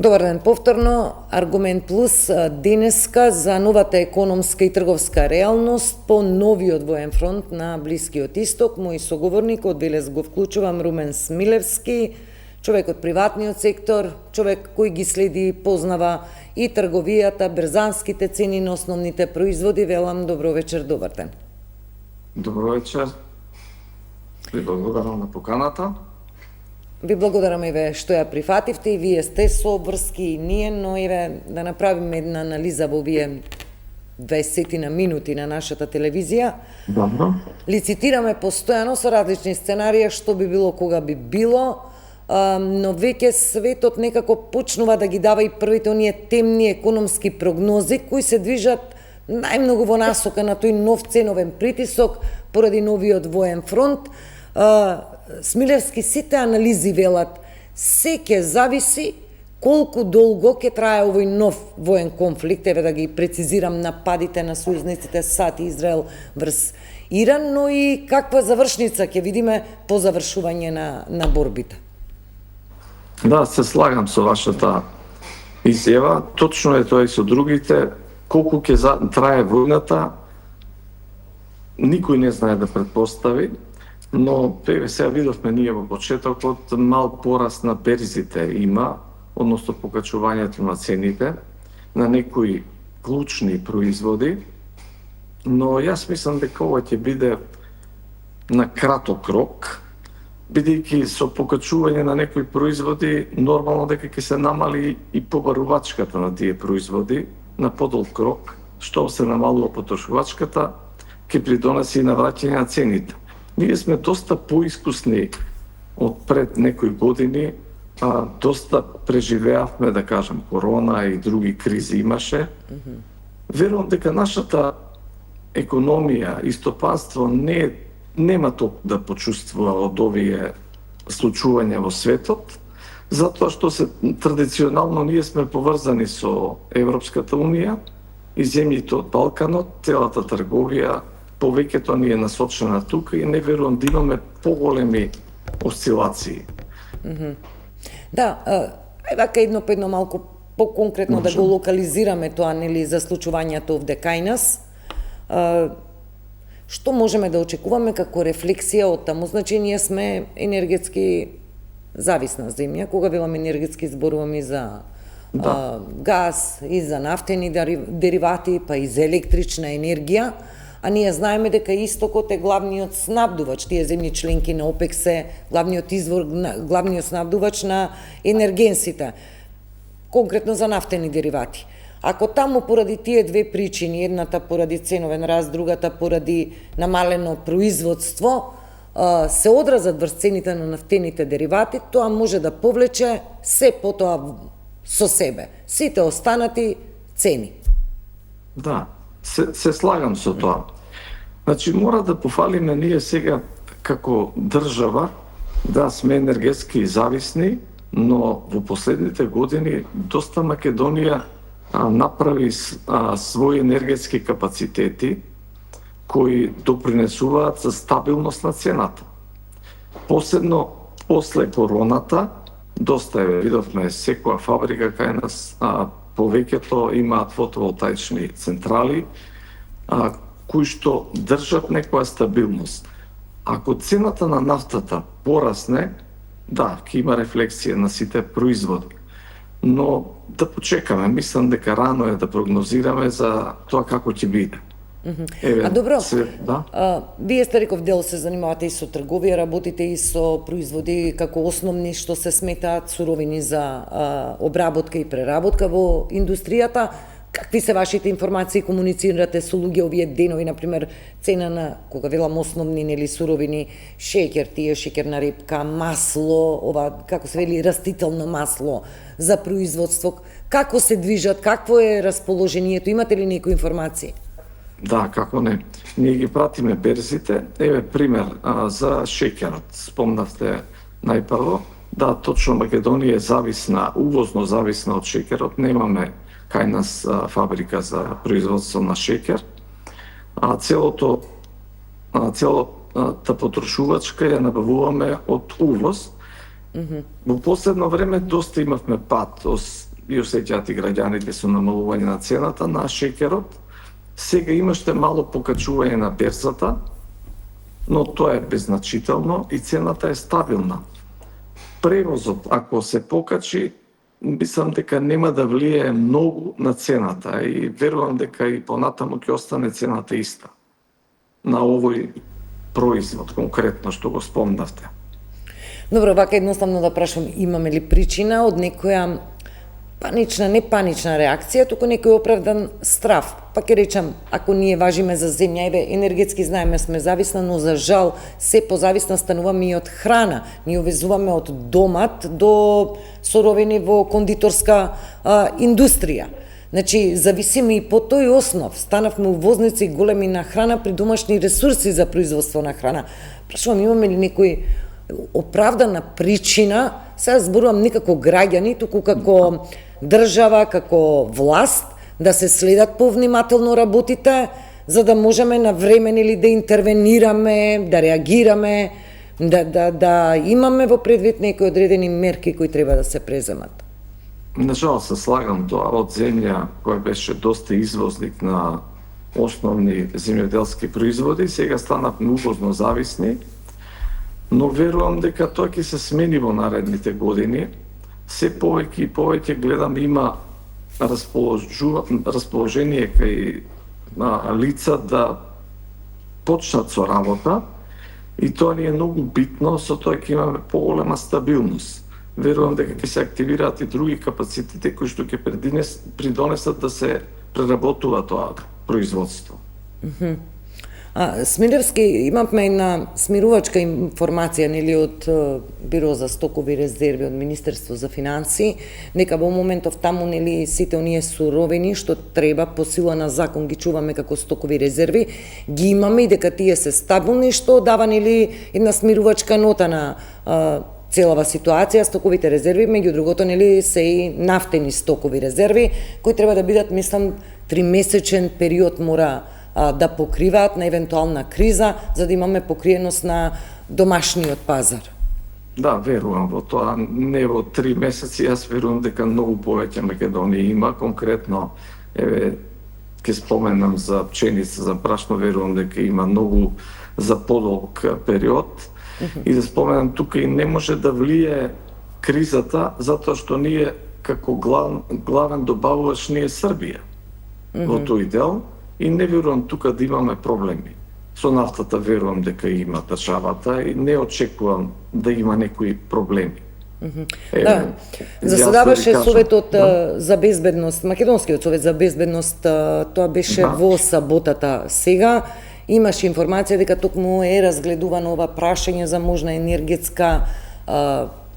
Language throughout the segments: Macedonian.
Добар ден повторно. Аргумент Плюс денеска за новата економска и трговска реалност по новиот воен фронт на Блискиот Исток. Мој соговорник од Велес го вклучувам Румен Смилевски, човек од приватниот сектор, човек кој ги следи, познава и трговијата, берзанските цени на основните производи. Велам добро вечер, добар ден. Добро вечер. Ви благодарам на поканата. Ви благодарам еве што ја прифативте и вие сте со обврски и ние, но еве да направиме една анализа во овие 20 на минути на нашата телевизија. Добро. Лицитираме постојано со различни сценарија што би било кога би било, но веќе светот некако почнува да ги дава и првите оние темни економски прогнози кои се движат најмногу во насока на тој нов ценовен притисок поради новиот воен фронт. Смилевски, сите анализи велат се ќе зависи колку долго ќе трае овој нов воен конфликт, еве да ги прецизирам нападите на сојузниците САД и Израел врз Иран, но и каква завршница ќе видиме по завршување на борбите. Да, се слагам со вашата изјава. Точно е тоа и со другите. Колку ќе трае војната, никој не знае да претпостави. Но сега видовме ние во почетокот мал пораст на берзите има, односно покачувањето на цените на некои клучни производи, но јас мислам дека ова ќе биде на краток рок, бидејќи со покачување на некои производи нормално дека ќе се намали и побарувачката на тие производи на подолг рок, што се намалува потрошувачката, ќе придонеси и на враќање на цените. Ние сме доста поискусни од пред некои години, доста преживеавме, да кажем, корона и други кризи имаше. Верувам дека нашата економија и стопанство нема толку да почувствува од овие случувања во светот, затоа што традиционално ние сме поврзани со Европската унија и земјите од Балканот, целата трговија повеќето ни е насочена тука и не верувам да имаме поголеми осцилации. Да, вака едно по едно малку поконкретно да го локализираме тоа, нели, за случувањето овде кај нас. Што можеме да очекуваме како рефлексија од таму? Значи, ние сме енергетски зависна земја. Кога велам енергетски, зборувам и за газ, и за нафтени деривати, па и за електрична енергија. А ние знаеме дека Истокот е главниот снабдувач, тие земји членки на ОПЕК се главниот извор, главниот снабдувач на енергенсите, конкретно за нафтени деривати. Ако таму поради тие две причини, едната поради ценовен раст, другата поради намалено производство, се одразат врз цените на нафтените деривати, тоа може да повлече се потоа со себе, сите останати цени. Да. Се слагам со тоа. Значи, мора да пофалиме ние сега како држава, да сме енергетски зависни, но во последните години доста Македонија направи своји енергетски капацитети кои допринесуваат за стабилност на цената. Посебно после короната, доста видовме секоја фабрика кај нас повеќето имаат фотоволтаични централи, кои што држат некоја стабилност. Ако цената на нафтата порасне, да, ќе има рефлексија на сите производи. Но да почекаме, мислам дека рано е да прогнозираме за тоа како ќе биде. Добро, вие сте реков дел се занимавате и со трговија, работите и со производи како основни што се сметаат суровини за обработка и преработка во индустријата. Какви се вашите информации, комуницирате со луѓе овие денови, например, цена на, кога велам основни, нели, суровини, шеќер, тие шеќерна репка, масло, ова, како се вели, растително масло за производство, како се движат, какво е расположението, имате ли некои информации? Да, како не. Ние ги пратиме берзите. Еве пример за шеќерот. Спомнавте најпрво. Да, точно Македонија е зависна, увозно зависна од шеќерот. Немаме кај нас фабрика за производство на шеќер. Целата потрошувачка ја набавуваме од увоз. Во последно време доста имавме пат и осеќаат и граѓаните со намалување на цената на шеќерот. Сега имаше мало покачување на берзата, но тоа е беззначително и цената е стабилна. Превозот, ако се покачи, мислам дека нема да влијае многу на цената и верувам дека и понатаму ќе остане цената иста на овој производ конкретно што го спомнавте. Добро, вака едноставно да прашам, имаме ли причина од некоја панична, не панична реакција, туку некој оправдан страв. Па ќе речам, ако ние важиме за земја, еве, енергетски знаеме сме зависна, но за жал се позависна стануваме и од храна. Ние увезуваме од домат до соровини во кондиторска индустрија. Значи, зависиме и по тој основ. Станавме увозници големи на храна при домашни ресурси за производство на храна. Прашувам, имаме ли некој оправдана причина, сега зборувам не како граѓани, туку како држава, како власт, да се следат повнимателно работите, за да можеме на време или да интервенираме, да реагираме, да имаме во предвид некои одредени мерки кои треба да се преземат. Нажал се слагам тоа од земја која беше доста извозник на основни земјоделски производи, сега станавме увозно зависни, но верувам дека тоа ќе се смени во наредните години. Се повеќе и повеќе гледам има расположение кај лица да почнат со работа и тоа ни е многу битно, со тоа ќе имаме поголема стабилност. Верувам дека ќе се активираат и други капацитети кои што ќе придонесат да се преработува тоа производство. Смилевски, имавме една смирувачка информација нели од Биро за стокови резерви од Министерство за финансии, дека во моментов таму нели сите оние суровини што треба по сила на закон ги чуваме како стокови резерви, ги имаме и дека тие се стабилни, што дава нели една смирувачка нота на целава ситуација. Стоковите резерви, меѓу другото, нели се и нафтени стокови резерви, кои треба да бидат, мислам, 3-месечен период мора да покриваат на евентуална криза, за да имаме покриеност на домашниот пазар. Да, верувам во тоа. Не во 3 месеци, јас верувам дека многу повеќе Македонија има. Конкретно, еве, ќе споменам за пченица, за брашно, верувам дека има многу за подолг период. И да споменам, тука и не може да влие кризата, затоа што ние, како главен добавувач, ние Србија во тој дел, и не верувам тука да имаме проблеми. Со нафтата верувам дека има државата и не очекувам да има некои проблеми. Да, заседаваше Советот за безбедност, Македонскиот совет за безбедност, тоа беше во саботата сега. Имаше информација дека токму е разгледувано ова прашање за можна енергетска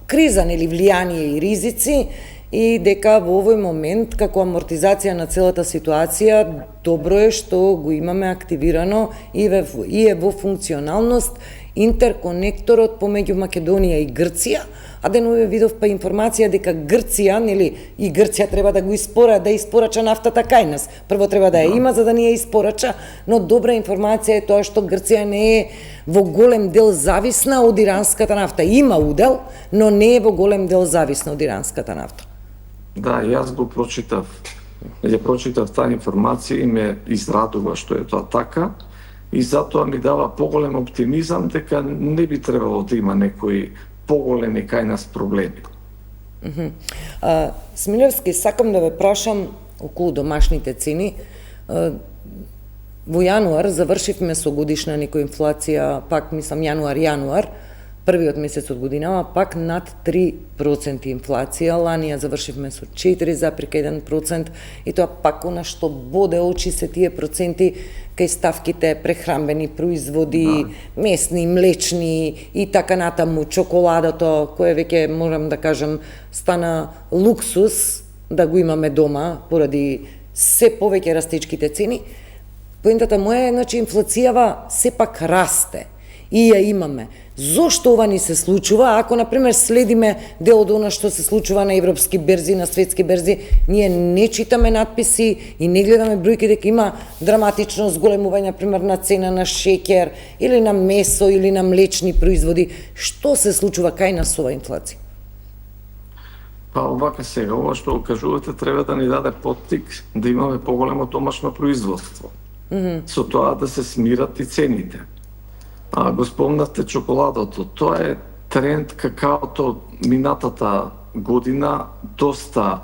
криза, нели влијание и ризици, и дека во овој момент, како амортизација на целата ситуација, добро е што го имаме активирано и е во функционалност интерконекторот помеѓу Македонија и Грција, а денове видов па информација дека Грција, нели, и Грција треба да го испорача нафтата кај нас. Прво треба да ја има за да ни ја испорача, но добра информација е тоа што Грција не е во голем дел зависна од иранската нафта. Има удел, но не е во голем дел зависна од иранската нафта. Да, јас го прочитав. Ја прочитав таа информација и ме израдува што е тоа така. И затоа ми дава поголем оптимизам дека не би требало да има некои поголеми кај нас проблеми. Смилевски, сакам да ве прашам околу домашните цени. Во јануар завршивме со годишна некоја инфлација, пак мислам јануар, првиот месец од годинава, пак над 3% инфлација. Лани ја завршивме со 4,1% и тоа пак она што боде очи се тие проценти кај ставките прехранбени производи, месни, млечни и така натаму, чоколадото, кое веќе, морам да кажам, стана луксус да го имаме дома поради се повеќе растечките цени. Поентата моја е, значи, инфлацијава сепак расте и ја имаме. Зошто ова ни се случува? Ако, например, следиме дел од она што се случува на европски берзи, на светски берзи, ние не читаме надписи и не гледаме бројки дека има драматично зголемување, например, на цена на шеќер или на месо или на млечни производи. Што се случува кај нас со оваа инфлација? Па овака сега, ова што го кажувате треба да ни даде поттик да имаме поголемо домашно производство. Со тоа да се смират и цените. Го спомнавте чоколадото, тоа е тренд. Какаото минатата година доста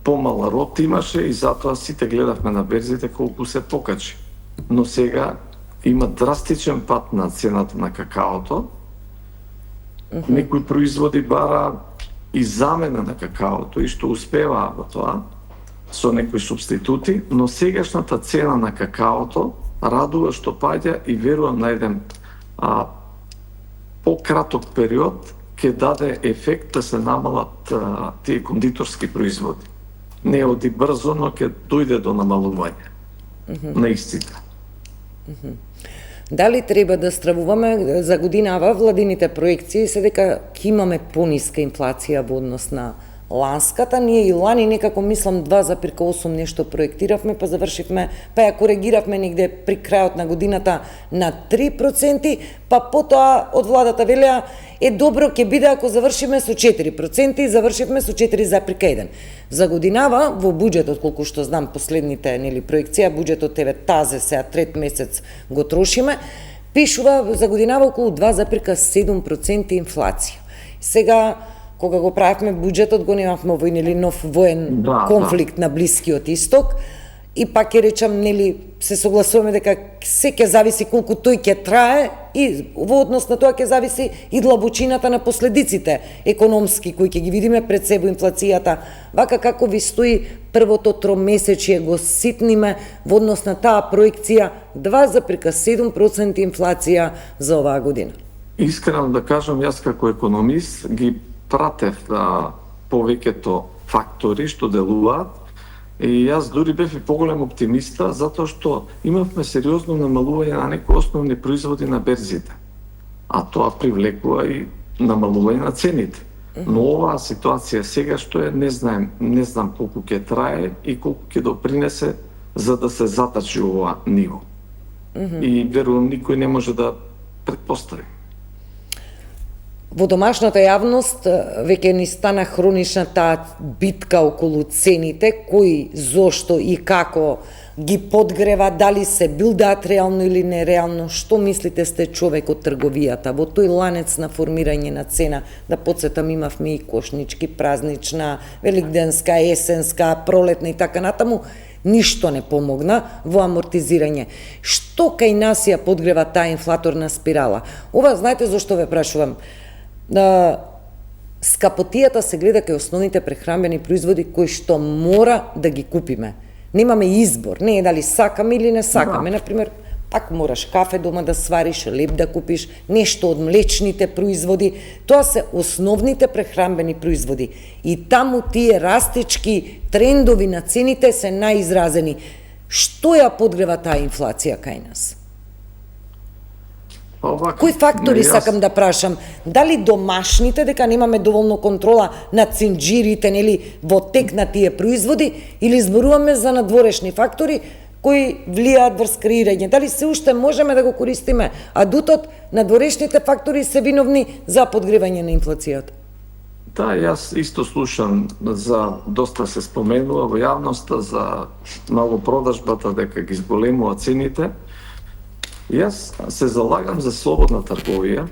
помал род имаше и затоа сите гледавме на берзите колку се покачи. Но сега има драстичен пат на цената на какаото. Некои производи бара и замена на какаото и што успеваа во тоа со некои субститути, но сегашната цена на какаото радува што паѓа и верувам на еден пократок период ќе даде ефект да се намалат тие кондиторски производи. Не оди брзо, но ќе дојде до намалување на истите. Дали треба да стравуваме за годинава владините проекции се дека ќе имаме пониска инфлација во однос на ланската? Ние и лани некако мислам 2,8 нешто проектиравме, па завршивме, па ја коригиравме негде при крајот на годината на 3%, па потоа од владата велеа добро ќе биде ако завршиме со 4% и завршивме со 4,1. За годинава во буџетот, колку што знам последните проекција, буџетот тазе сега трет месец го трошиме, пишува за годинава околу 2,7% инфлација. Сега кога го правевме буџетот, го немавме овој нов воен конфликт на Блискиот Исток, и пак ќе речам, се согласуваме дека се ќе зависи колку тој ќе трае и во однос на тоа ќе зависи и длабочината на последиците економски кои ќе ги видиме пред себе инфлацијата. Вака како ви стои првото тромесечие, го ситниме во однос на таа проекција 2,7% инфлација за оваа година. Искрено да кажам, јас како економист ги пратев повеќето фактори што делуваат и јас дури бев и поголем оптимиста затоа што имавме сериозно намалување на некои основни производи на берзите. А тоа привлекува и намалување на цените. Но оваа ситуација сега што е, не знам колку ќе трае и колку ќе допринесе за да се затачи ова ниво. И верувам никој не може да претпостави. Во домашната јавност веќе ни стана хронична таа битка околу цените, кој, зошто и како ги подгрева, дали се билдаат реално или нереално. Што мислите, сте човек од трговијата, во тој ланец на формирање на цена? Да подсетам, имавме и кошнички, празнична, великденска, есенска, пролетна и така натаму. Ништо не помогна во амортизирање. Што кај нас ја подгрева таа инфлаторна спирала? Ова, знаете зошто ве прашувам? Скапотијата се гледа кај основните прехранбени производи кои што мора да ги купиме. Немаме избор, не е дали сакаме или не сакаме. Например, пак мораш кафе дома да свариш, леб да купиш, нешто од млечните производи. Тоа се основните прехранбени производи. И таму тие растечки трендови на цените се најизразени. Што ја подгрева таа инфлација кај нас? Кои фактори сакам да прашам? Дали домашните, дека немаме доволно контрола на цинџирите, во тек на тие производи, или зборуваме за надворешни фактори кои влијаат врз креирање? Дали се уште можеме да го користиме адутот надворешните фактори се виновни за подгревање на инфлацијата? Да, јас исто слушам за доста се споменува во јавноста за малопродажбата дека ги зголемува цените. Јас се залагам за слободна трговија.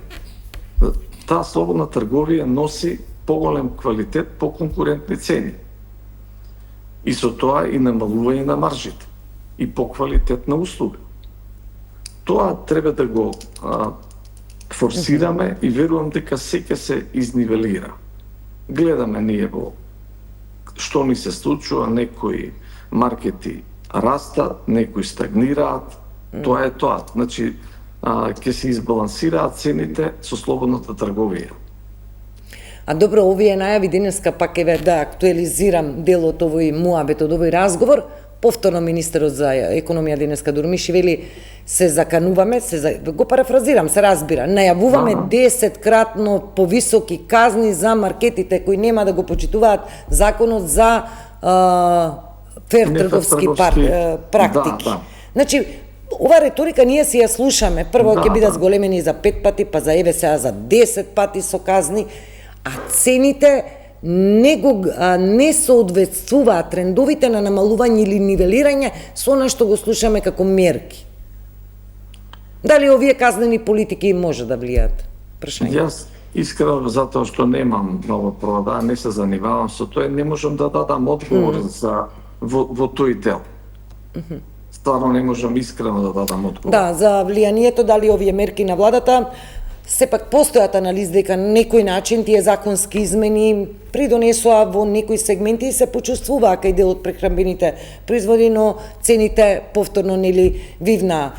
Таа слободна трговија носи поголем квалитет по конкурентни цени. И со тоа и намалување на маржите и по квалитетна услуга. Тоа треба да го форсираме и верувам дека се ќе се изнивелира. Гледаме ние во што ни се случува, некои маркети растат, некои стагнираат. Тоа е тоа. Значи, ќе се избалансираат цените со слободната трговија. А добро, овие најави денеска пак еве да актуализирам дел од овој муабет, од овој разговор. Повторно министерот за економија денеска Дурмиш вели се закануваме, го парафразирам, се разбира, најавуваме 10-кратно повисоки казни за маркетите кои нема да го почитуваат законот за фер трговски практики. Значи, ова риторика ние си ја слушаме. Прво ќе бидат зголемени за 5 пати, па за еве сега за 10 пати со казни, а цените не соодветствуваат трендовите на намалување или нивелирање со она што го слушаме како мерки. Дали овие казнени политики може да влијат? Прашање. Јас искрено, затоа што немам много прода, не се занимавам со тоа, не можам да дадам одговор во тој дел. Стварно не можам искрено да дадам одговор. Да, за влијанието дали овие мерки на владата, сепак постојат анализи дека на некој начин тие законски измени придонесоа во некои сегменти и се почувствуваа кај дел од прехранбените производи, но цените повторно нели вивна.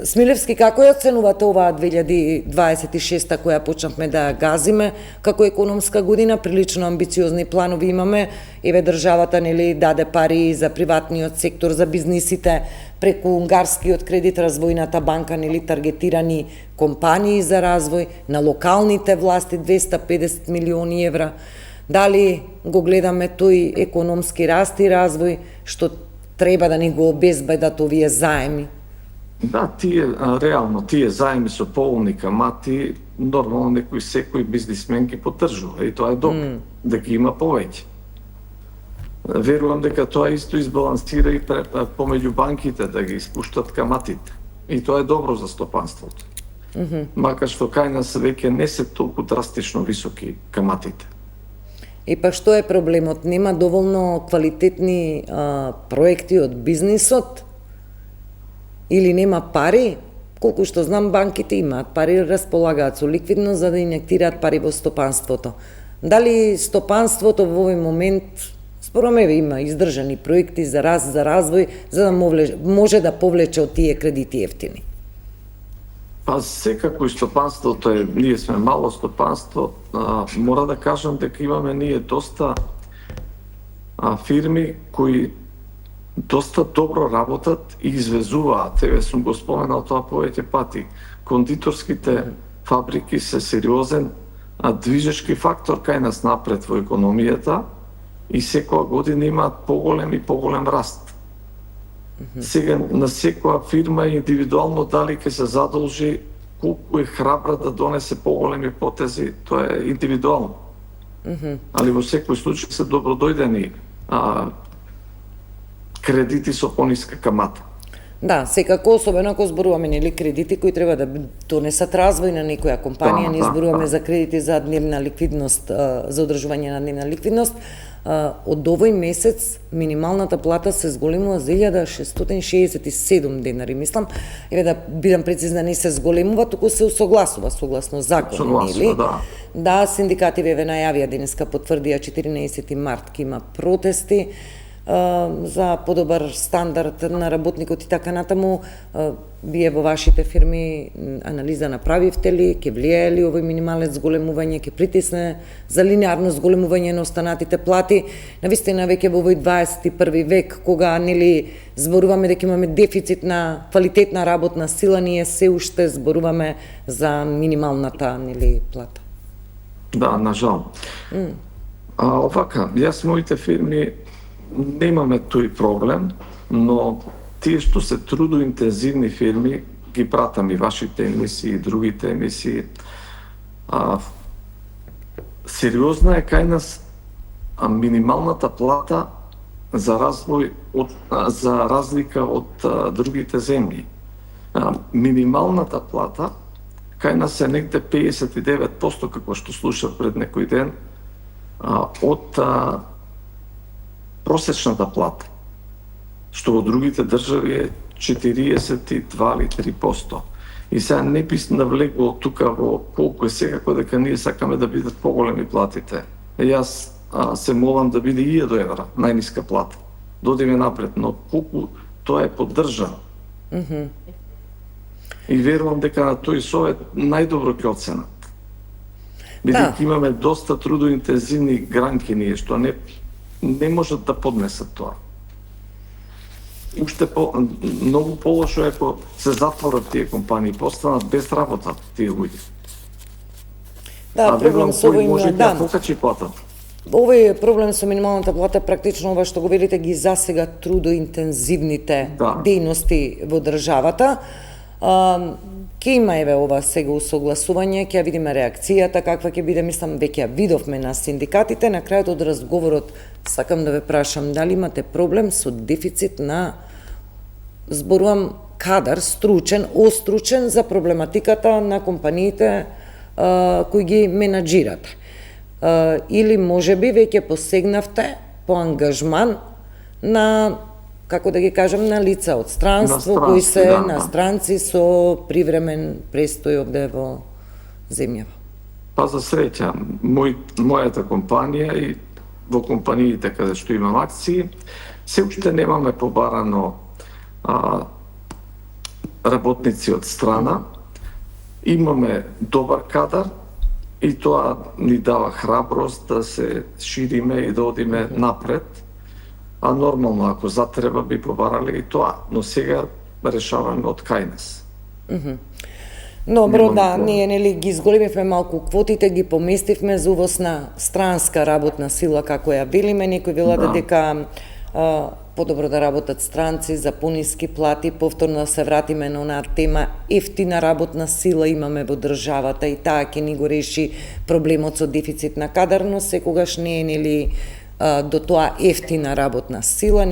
Смилевски, како ја оценувате оваа 2026 која почнавме да газиме како економска година? Прилично амбициозни планови имаме. Еве државата нели даде пари за приватниот сектор, за бизнисите, преку унгарскиот кредит, развојната банка нели таргетирани компании за развој, на локалните власти 250 милиони евра. Дали го гледаме тој економски раст и развој што треба да ни го обезбедат овие заеми? Да, реално тие заеми со поголеми камати, нормално секој бизнисмен ги поддржува и тоа е добро, дека има повеќе. Верувам дека тоа исто избалансира и помеѓу банките да ги испуштат каматите. И тоа е добро за стопанството. Макар што кај нас веќе не се толку драстично високи каматите. И па што е проблемот? Нема доволно квалитетни проекти од бизнисот? Или нема пари? Колку што знам, банките имаат пари, располагаат со ликвидност за да инjектираат пари во стопанството. Дали стопанството во овој момент, според мене, има издржани проекти за раст, за развој, за да може да повлече од тие кредити ефтини? Па секако и стопанството е, ние сме мало стопанство, мора да кажам дека имаме ние доста фирми кои доста добро работат и извезуваат. Еве сум го споменал тоа повеќе пати. Кондиторските фабрики се сериозен движечки фактор кај нас напред во економијата и секоја година имаат поголем раст. Сега на секоја фирма индивидуално дали ќе се задолжи, колку е храбра да донесе поголеми потези, тоа е индивидуално. Али во секој случај се добродојдени кредити со пониска камата. Да, секако, особено ако зборуваме нели кредити кои треба да донесат развој на некоја компанија, не зборуваме за кредити за дневна ликвидност, за одржување на дневна ликвидност. Од овој месец минималната плата се зголемува за 1667 денари, мислам. Еве да бидам прецизна, не се зголемува, туку се усогласува согласно закон, нели? Да, синдикативе еве најавија денеска, потврдија 14 март ќе има протести за подобар стандард на работникот и така натаму. Вие во вашите фирми анализа направивте ли, ќе влијае ли овој минималец зголемување, ќе притисне за линеарно зголемување на останатите плати? Навистина веќе во овој 21 век, кога нели зборуваме дека имаме дефицит на квалитетна работна сила, ние се уште зборуваме за минималната нели плата. Да, нажал. Овака, јас моите фирми немаме тој проблем, но тие што се трудоинтензивни фирми, ги пратам и вашите емисии, и другите емисии, сериозна е кај нас минималната плата за за разлика од другите земји. Минималната плата кај нас е негде 59%, како што слушав пред некој ден, од просечната плата, што во другите држави е 42 или 3%. И сега не би навлегувал тука во колку е секако дека ние сакаме да бидат поголеми платите. Јас се молам да биде 1000 евра, најниска плата. Додиме напред, но колку тоа е поддржано. И верувам дека на тој совет најдобро ќе оценат. Бидејќи имаме доста трудоинтензивни гранки ние, што не можат да поднесат тоа. Уште многу полошо е ако се затворат тие компании, постанат без работа тие луѓе. Да, проблем со овој може да покачи платата. Овој проблем со минималната плата практично ова што го велите ги засега трудоинтензивните дејности во државата. Ке има еве ова сега усогласување, ќе видиме реакцијата каква ќе биде, мислам веќе ја видовме на синдикатите. На крајот од разговорот сакам да ве прашам дали имате проблем со дефицит на, зборувам, кадар, стручен, остручен за проблематиката на компаниите кои ги менаџирате. Или можеби веќе посегнавте по ангажман на, како да ги кажам, на лица од странство, кои се странци со привремен престој овде во земјава. Па за среќа, мојата компанија и во компаниите каде што имам акции, се уште немаме побарано работници од страна. Имаме добар кадар и тоа ни дава храброст да се шириме и да одиме напред. А нормално, ако затреба, би побарале и тоа, но сега решаваме од кај нас. Добро, да, ние нели ги изголемивме малку квотите, ги поместивме за увоз на странска работна сила, како ја велиме, некои велат дека подобро да работат странци за пониски плати, повторно да се вратиме на онаа тема ефтина работна сила имаме во државата и таа ќе ни го реши проблемот со дефицит на кадар, но секогаш не е нели до тоа ефтина работна сила,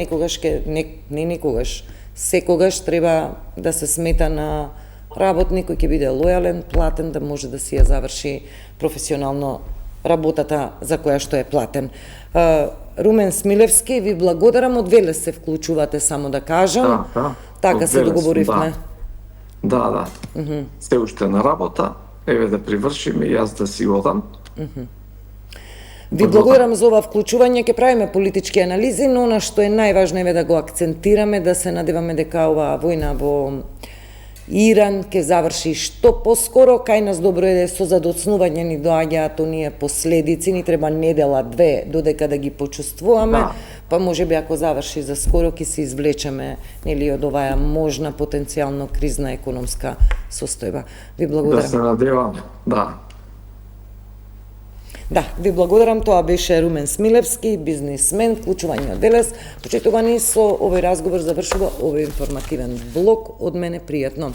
секогаш треба да се смета на работник кој ќе биде лојален, платен, да може да си ја заврши професионално работата за која што е платен. Румен Смилевски, ви благодарам, од Велес се вклучувате, само да кажам. Така се договоривме. Да. Се уште на работа, еве да привршиме и јас да си одам. Ви благодарам за ова вклучување, ќе правиме политички анализи, но она што е најважно е да го акцентираме, да се надеваме дека оваа војна во Иран ќе заврши што поскоро, кај нас добро е со задоцнување ни доаѓаат оние последици, ни треба недела, две, додека да ги почувствуваме, па можеби ако заврши за скоро ќе се извлечеме нели од оваа можна потенцијално кризна економска состојба. Ви благодарам. Да се надеваме, да. Да, ви благодарам, тоа беше Румен Смилевски, бизнисмен, вклучување од Велес. Почитувани, со овој разговор завршува овој информативен блок. Од мене пријатно.